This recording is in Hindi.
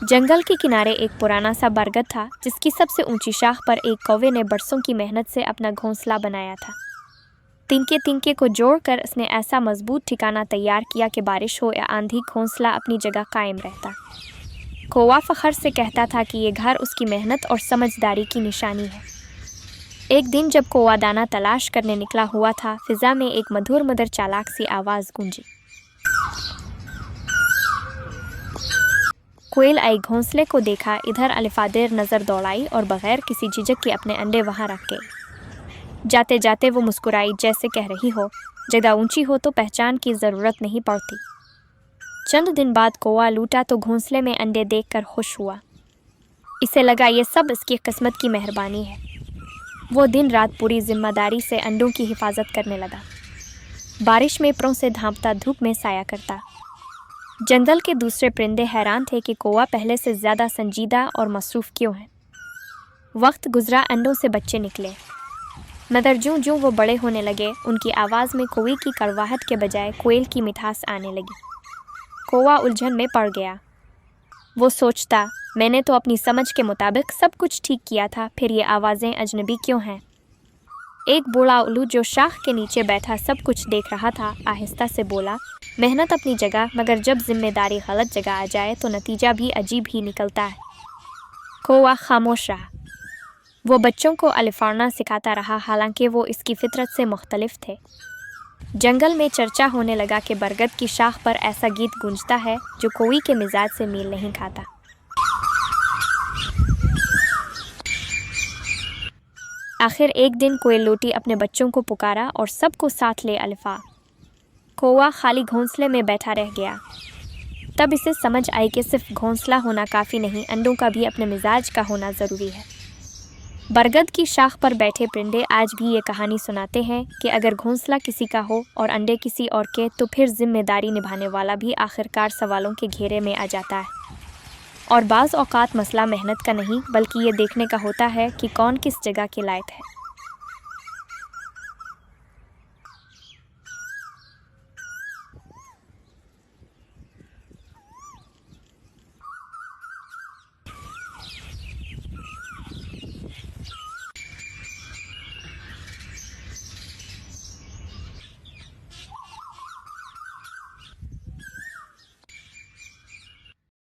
जंगल के किनारे एक पुराना सा बरगद था जिसकी सबसे ऊंची शाख पर एक कौवे ने बरसों की मेहनत से अपना घोंसला बनाया था। तिनके तिनके को जोड़कर उसने ऐसा मजबूत ठिकाना तैयार किया कि बारिश हो या आंधी घोंसला अपनी जगह कायम रहता। कौवा फखर से कहता था कि ये घर उसकी मेहनत और समझदारी की निशानी है। एक दिन जब कौवा दाना तलाश करने निकला हुआ था, फिजा में एक मधुर मधुर चालाक सी आवाज़ गूंजी। कोयल आई, घोंसले को देखा, इधर अलिफादेर नज़र दौड़ाई और बगैर किसी झिझक के अपने अंडे वहाँ रख गई। जाते जाते वो मुस्कुराई, जैसे कह रही हो, जगह ऊंची हो तो पहचान की ज़रूरत नहीं पड़ती। चंद दिन बाद कौवा लूटा तो घोंसले में अंडे देखकर खुश हुआ। इसे लगा ये सब इसकी किस्मत की मेहरबानी है। वो दिन रात पूरी जिम्मेदारी से अंडों की हिफाजत करने लगा। बारिश में परों से ढांपता, धूप में साया करता। जंगल के दूसरे परिंदे हैरान थे कि कौवा पहले से ज़्यादा संजीदा और मसरूफ़ क्यों है। वक्त गुजरा, अंडों से बच्चे निकले, मगर ज्यों वो बड़े होने लगे, उनकी आवाज़ में कौवे की कड़वाहट के बजाय कोयल की मिठास आने लगी। कौवा उलझन में पड़ गया। वो सोचता, मैंने तो अपनी समझ के मुताबिक सब कुछ ठीक किया था, फिर ये आवाज़ें अजनबी क्यों हैं। एक बूढ़ा उल्लू जो शाख के नीचे बैठा सब कुछ देख रहा था, आहिस्ता से बोला, मेहनत अपनी जगह, मगर जब जिम्मेदारी गलत जगह आ जाए तो नतीजा भी अजीब ही निकलता है। कौवा खामोश रहा। वो बच्चों को अलिफाना सिखाता रहा, हालांकि वो इसकी फितरत से मुख्तलिफ थे। जंगल में चर्चा होने लगा कि बरगद की शाख पर ऐसा गीत गूंजता है जो कोई के मिजाज से मेल नहीं खाता। आखिर एक दिन कोयल लोटी अपने बच्चों को पुकारा और सबको साथ ले अलिफा। कौवा खाली घोंसले में बैठा रह गया। तब इसे समझ आई कि सिर्फ घोंसला होना काफ़ी नहीं, अंडों का भी अपने मिजाज का होना ज़रूरी है। बरगद की शाख पर बैठे परिंदे आज भी ये कहानी सुनाते हैं कि अगर घोंसला किसी का हो और अंडे किसी और के, तो फिर जिम्मेदारी निभाने वाला भी आखिरकार सवालों के घेरे में आ जाता है। और बाज़ औक़ात मसला मेहनत का नहीं, बल्कि ये देखने का होता है कि कौन किस जगह के लायक है।